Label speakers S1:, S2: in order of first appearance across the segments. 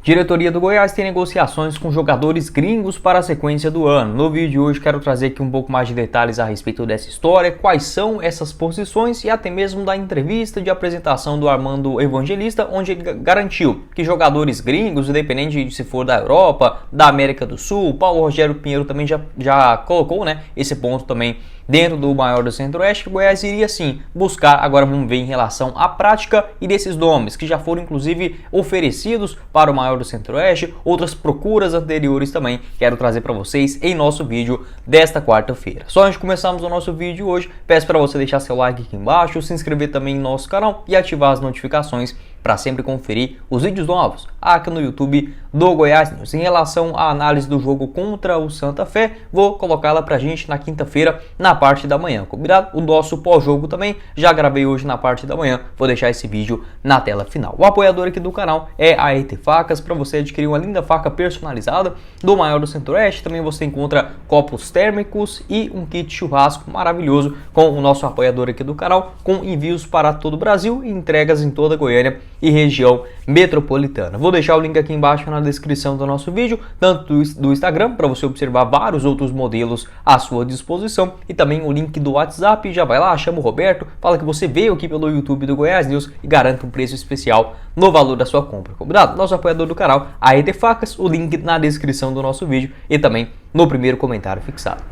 S1: Diretoria do Goiás tem negociações com jogadores gringos para a sequência do ano. No vídeo de hoje quero trazer aqui um pouco mais de detalhes a respeito dessa história, quais são essas posições e até mesmo da entrevista de apresentação do Armando Evangelista, onde ele garantiu que jogadores gringos, independente de se for da Europa, da América do Sul, Paulo Rogério Pinheiro também já colocou, esse ponto também dentro do maior do Centro-Oeste, que o Goiás iria sim buscar. Agora vamos ver em relação à prática e desses nomes que já foram inclusive oferecidos para o maior do Centro-Oeste, outras procuras anteriores também quero trazer para vocês em nosso vídeo desta quarta-feira. Só antes de começarmos o nosso vídeo de hoje, peço para você deixar seu like aqui embaixo, se inscrever também no nosso canal e ativar as notificações para sempre conferir os vídeos novos aqui no YouTube do Goiás News. Em relação à análise do jogo contra o Santa Fé, vou colocá-la pra gente na quinta-feira, na parte da manhã, combinado? O nosso pós-jogo também, já gravei hoje na parte da manhã, vou deixar esse vídeo na tela final. O apoiador aqui do canal é a ET Facas, para você adquirir uma linda faca personalizada do maior do Centro-Oeste. Também você encontra copos térmicos e um kit churrasco maravilhoso com o nosso apoiador aqui do canal, com envios para todo o Brasil e entregas em toda a Goiânia e região metropolitana. Vou deixar o link aqui embaixo na descrição do nosso vídeo, tanto do Instagram, para você observar vários outros modelos à sua disposição, e também o link do WhatsApp. Já vai lá, chama o Roberto, fala que você veio aqui pelo YouTube do Goiás News e garanta um preço especial no valor da sua compra, combinado? Nosso apoiador do canal, a ET Facas, o link na descrição do nosso vídeo e também no primeiro comentário fixado.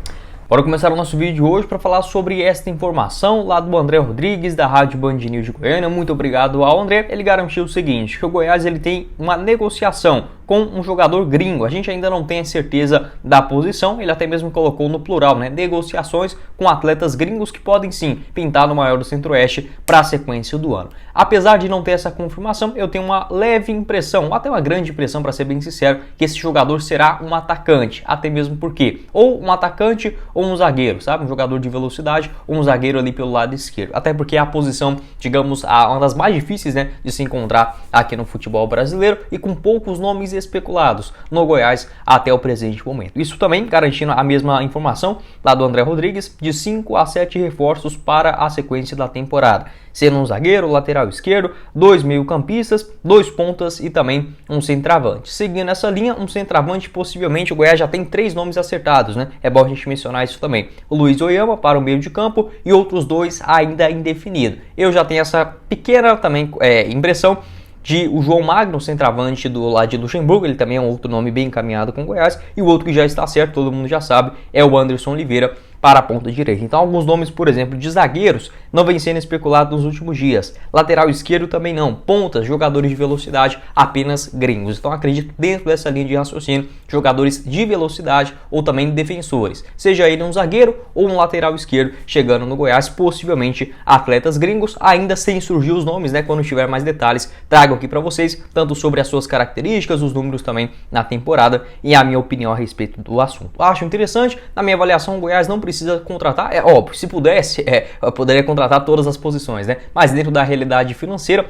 S1: Bora começar o nosso vídeo de hoje para falar sobre esta informação lá do André Rodrigues, da Rádio Band News de Goiânia. Muito obrigado ao André. Ele garantiu o seguinte, que o Goiás ele tem uma negociação com um jogador gringo. A gente ainda não tem a certeza da posição, ele até mesmo colocou no plural, negociações com atletas gringos que podem sim pintar no maior do Centro-Oeste para a sequência do ano. Apesar de não ter essa confirmação, eu tenho uma leve impressão, até uma grande impressão para ser bem sincero, que esse jogador será um atacante, até mesmo porque ou um atacante ou um zagueiro, sabe? Um jogador de velocidade ou um zagueiro ali pelo lado esquerdo. Até porque é a posição, digamos, uma das mais difíceis, de se encontrar aqui no futebol brasileiro e com poucos nomes especulados no Goiás até o presente momento. Isso também garantindo a mesma informação lá do André Rodrigues, de 5 a 7 reforços para a sequência da temporada, sendo um zagueiro, lateral esquerdo, 2 meio-campistas, 2 pontas e também um centroavante. Seguindo essa linha, um centroavante, possivelmente o Goiás já tem 3 nomes acertados, É bom a gente mencionar isso também. O Luiz Oyama para o meio de campo e outros 2 ainda indefinidos. Eu já tenho essa pequena também impressão de o João Magno, centroavante do lado de Luxemburgo, ele também é um outro nome bem encaminhado com o Goiás, e o outro que já está certo, todo mundo já sabe, é o Anderson Oliveira para a ponta direita. Então alguns nomes, por exemplo, de zagueiros não vêm sendo especulados nos últimos dias. Lateral esquerdo também não. Pontas, jogadores de velocidade, apenas gringos. Então acredito dentro dessa linha de raciocínio, jogadores de velocidade ou também defensores. Seja ele um zagueiro ou um lateral esquerdo chegando no Goiás, possivelmente atletas gringos, ainda sem surgir os nomes, Quando tiver mais detalhes, trago aqui para vocês, tanto sobre as suas características, os números também na temporada e a minha opinião a respeito do assunto. Acho interessante, na minha avaliação, o Goiás não precisa contratar, é óbvio, se pudesse, eu poderia contratar todas as posições, mas dentro da realidade financeira,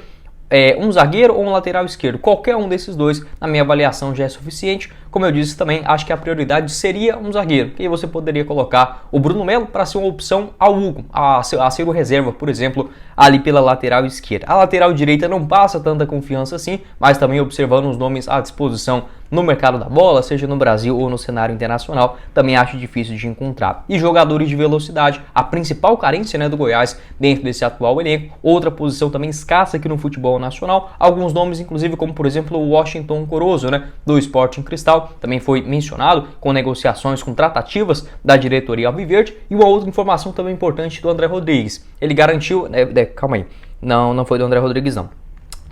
S1: um zagueiro ou um lateral esquerdo, qualquer um desses 2, na minha avaliação já é suficiente. Como eu disse também, acho que a prioridade seria um zagueiro, que aí você poderia colocar o Bruno Melo para ser uma opção ao Hugo, a ser o reserva, por exemplo, ali pela lateral esquerda. A lateral direita não passa tanta confiança assim, mas também observando os nomes à disposição no mercado da bola, seja no Brasil ou no cenário internacional, também acho difícil de encontrar. E jogadores de velocidade, a principal carência do Goiás dentro desse atual elenco, outra posição também escassa aqui no futebol nacional, alguns nomes inclusive como por exemplo o Washington Corozo, do Sporting Cristal, também foi mencionado com negociações, com tratativas da diretoria alviverde. E uma outra informação também importante do André Rodrigues, ele garantiu, calma aí, não foi do André Rodrigues não.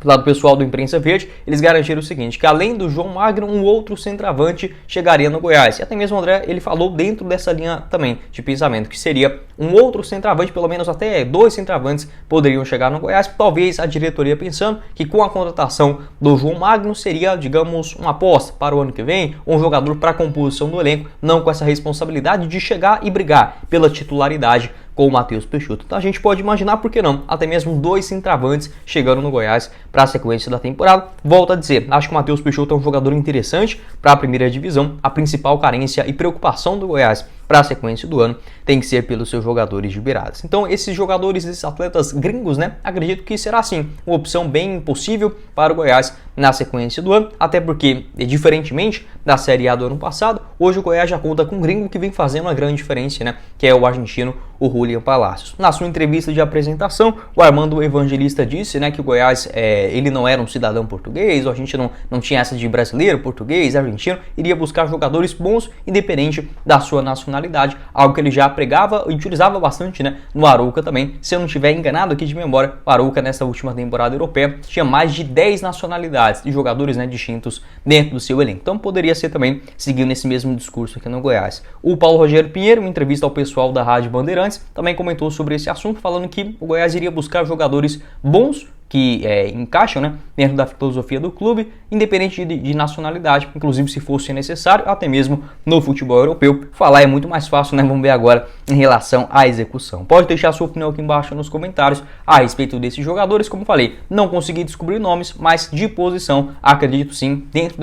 S1: Do lado pessoal do Imprensa Verde, eles garantiram o seguinte, que além do João Magno, um outro centroavante chegaria no Goiás. E até mesmo o André, ele falou dentro dessa linha também de pensamento, que seria um outro centroavante, pelo menos até 2 centroavantes poderiam chegar no Goiás. Talvez a diretoria pensando que com a contratação do João Magno seria, digamos, uma aposta para o ano que vem, um jogador para a composição do elenco, não com essa responsabilidade de chegar e brigar pela titularidade com o Matheus Peixoto. Então a gente pode imaginar, por que não, até mesmo 2 centroavantes chegando no Goiás para a sequência da temporada. Volto a dizer, acho que o Matheus Peixoto é um jogador interessante para a primeira divisão. A principal carência e preocupação do Goiás para a sequência do ano tem que ser pelos seus jogadores liberados. Então esses jogadores, esses atletas gringos, né, acredito que será sim uma opção bem possível para o Goiás na sequência do ano, até porque, diferentemente da Série A do ano passado, hoje o Goiás já conta com um gringo que vem fazendo uma grande diferença, né, que é o argentino, o Julián Palacios. Na sua entrevista de apresentação, o Armando Evangelista disse, né, que o Goiás ele não era um cidadão português, a gente não tinha essa de brasileiro, português, argentino, iria buscar jogadores bons, independente da sua nacionalidade, algo que ele já pregava e utilizava bastante, né, no Arouca também. Se eu não estiver enganado aqui de memória, o Arouca nessa última temporada europeia tinha mais de 10 nacionalidades de jogadores, né, distintos dentro do seu elenco. Então poderia ser também seguindo esse mesmo discurso aqui no Goiás. O Paulo Rogério Pinheiro, em entrevista ao pessoal da Rádio Bandeirantes, também comentou sobre esse assunto, falando que o Goiás iria buscar jogadores bons que encaixam, né, dentro da filosofia do clube, independente de nacionalidade, inclusive se fosse necessário, até mesmo no futebol europeu. Falar é muito mais fácil, né? Vamos ver agora em relação à execução. Pode deixar sua opinião aqui embaixo nos comentários a respeito desses jogadores. Como falei, não consegui descobrir nomes, mas de posição, acredito sim, dentro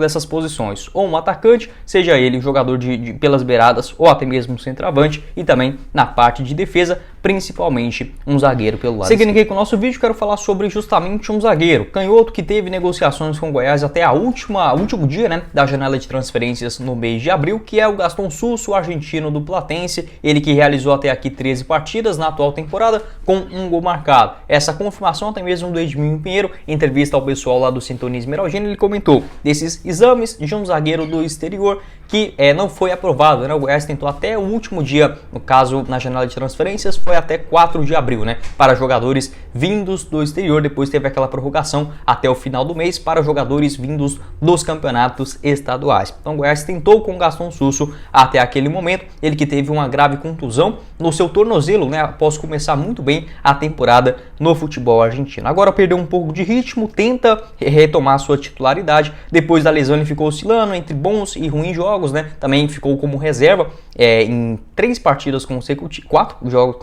S1: dessas posições, ou um atacante, seja ele jogador pelas beiradas, ou até mesmo um centroavante, e também na parte de defesa, principalmente um zagueiro pelo lado. Seguindo aqui com o nosso vídeo, quero falar sobre justamente um zagueiro canhoto que teve negociações com o Goiás até o último dia, né, da janela de transferências no mês de abril, que é o Gaston Susso, o argentino do Platense, ele que realizou até aqui 13 partidas na atual temporada com um gol marcado. Essa confirmação até mesmo do Edminho Pinheiro, em entrevista ao pessoal lá do Sintonia Esmeraldina, ele comentou desses exames de um zagueiro do exterior que não foi aprovado, né? O Goiás tentou até o último dia, no caso na janela de transferências, foi até 4 de abril, né? Para jogadores vindos do exterior, depois teve aquela prorrogação até o final do mês para jogadores vindos dos campeonatos estaduais. Então o Goiás tentou com o Gaston Susso até aquele momento, ele que teve uma grave contusão no seu tornozelo, né? Após começar muito bem a temporada no futebol argentino. Agora perdeu um pouco de ritmo, tenta retomar sua titularidade, depois da lesão ele ficou oscilando entre bons e ruins jogos, né? Também ficou como reserva em 3 partidas consecutivas, 4 jogos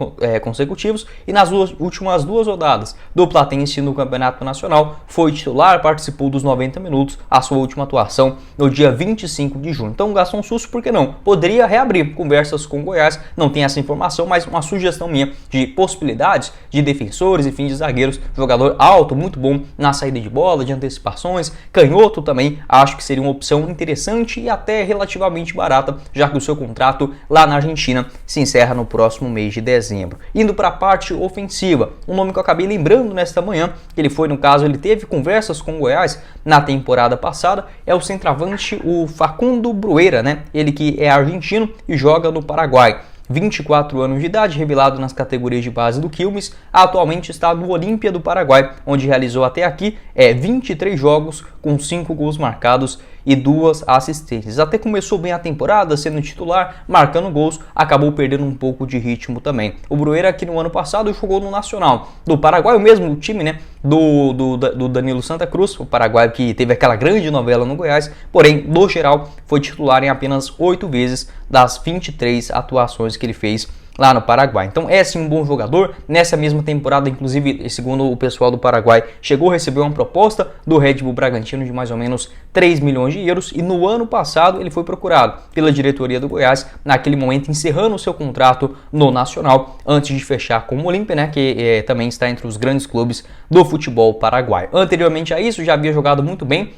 S1: consecutivos, e nas últimas 2 rodadas do Platense no Campeonato Nacional foi titular, participou dos 90 minutos, a sua última atuação no dia 25 de junho. Então o Gaston Susso, por que não? Poderia reabrir conversas com o Goiás, não tem essa informação, mas uma sugestão minha de possibilidades de defensores e de zagueiros, jogador alto, muito bom na saída de bola, de antecipações, canhoto também, acho que seria uma opção interessante e até relativamente barata, já que o seu contrato lá na Argentina se encerra no próximo mês de dezembro. Indo para a parte ofensiva, um nome que eu acabei lembrando nesta manhã, que ele teve conversas com o Goiás na temporada passada, é o centroavante, o Facundo Bruera, né? Ele que é argentino e joga no Paraguai. 24 anos de idade, revelado nas categorias de base do Quilmes, atualmente está no Olímpia do Paraguai, onde realizou até aqui 23 jogos com 5 gols marcados e 2 assistências. Até começou bem a temporada, sendo titular, marcando gols, acabou perdendo um pouco de ritmo também. O Bruera, que no ano passado jogou no Nacional do Paraguai, o mesmo time, né, do Danilo Santa Cruz, o Paraguai que teve aquela grande novela no Goiás, porém, no geral, foi titular em apenas 8 vezes das 23 atuações que ele fez lá no Paraguai. Então é sim um bom jogador. Nessa mesma temporada, inclusive, segundo o pessoal do Paraguai, chegou a receber uma proposta do Red Bull Bragantino de mais ou menos 3 milhões de euros, e no ano passado ele foi procurado pela diretoria do Goiás, naquele momento encerrando o seu contrato no Nacional, antes de fechar com o Olímpia, né, que também está entre os grandes clubes do futebol paraguaio. Anteriormente a isso, já havia jogado muito bem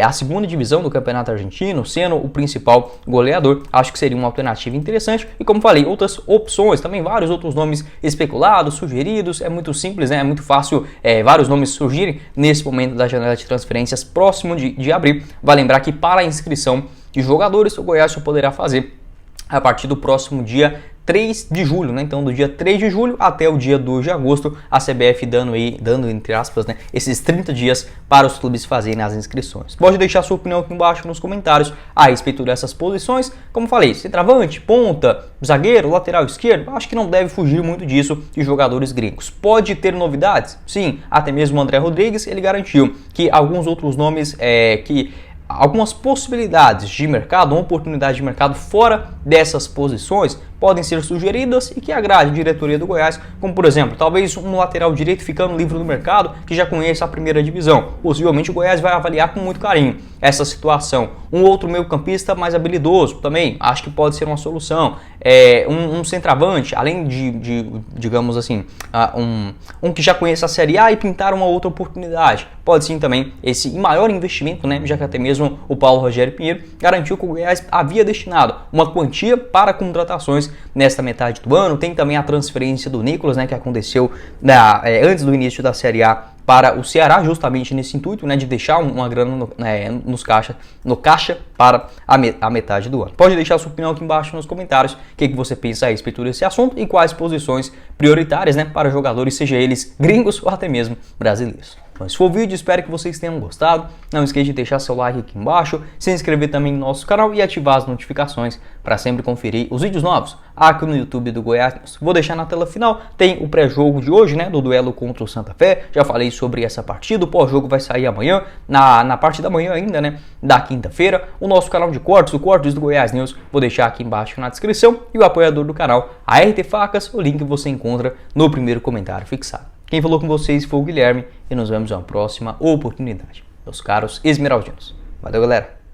S1: a segunda divisão do Campeonato Argentino, sendo o principal goleador. Acho que seria uma alternativa interessante, e como falei, outras opções, também vários outros nomes especulados, sugeridos. É muito simples, né? É muito fácil vários nomes surgirem nesse momento da janela de transferências próximo de abril. Vai lembrar que para a inscrição de jogadores, o Goiás só poderá fazer a partir do próximo dia 3 de julho, né? Então do dia 3 de julho até o dia 2 de agosto, a CBF dando entre aspas, né, esses 30 dias para os clubes fazerem as inscrições. Pode deixar sua opinião aqui embaixo nos comentários a respeito dessas posições. Como falei, centroavante, ponta, zagueiro, lateral esquerdo, acho que não deve fugir muito disso de jogadores gringos. Pode ter novidades? Sim, até mesmo o André Rodrigues, ele garantiu que alguns outros nomes algumas possibilidades de mercado, uma oportunidade de mercado fora dessas posições podem ser sugeridas e que agrade a diretoria do Goiás, como por exemplo, talvez um lateral direito ficando livre no mercado que já conheça a primeira divisão. Possivelmente o Goiás vai avaliar com muito carinho essa situação. Um outro meio-campista mais habilidoso também, acho que pode ser uma solução. Um centroavante, além de digamos assim, um que já conheça a Série A e pintar uma outra oportunidade. Pode sim também esse maior investimento, né? Já que até mesmo o Paulo Rogério Pinheiro garantiu que o Goiás havia destinado uma quantia para contratações nesta metade do ano. Tem também a transferência do Nicolas, né? Que aconteceu antes do início da Série A para o Ceará, justamente nesse intuito, né, de deixar uma grana no caixa para a metade do ano. Pode deixar sua opinião aqui embaixo nos comentários, o que você pensa a respeito desse assunto e quais posições prioritárias, né, para jogadores, seja eles gringos ou até mesmo brasileiros. Então, esse foi o vídeo, espero que vocês tenham gostado. Não esqueça de deixar seu like aqui embaixo, se inscrever também no nosso canal e ativar as notificações para sempre conferir os vídeos novos aqui no YouTube do Goiás News. Vou deixar na tela final, tem o pré-jogo de hoje, né, do duelo contra o Santa Fé. Já falei sobre essa partida, o pós-jogo vai sair amanhã, na parte da manhã ainda, né, da quinta-feira. O nosso canal de cortes, o Cortes do Goiás News, vou deixar aqui embaixo na descrição. E o apoiador do canal, a RT Facas, o link você encontra no primeiro comentário fixado. Quem falou com vocês foi o Guilherme e nos vemos em uma próxima oportunidade. Meus caros esmeraldinos. Valeu, galera!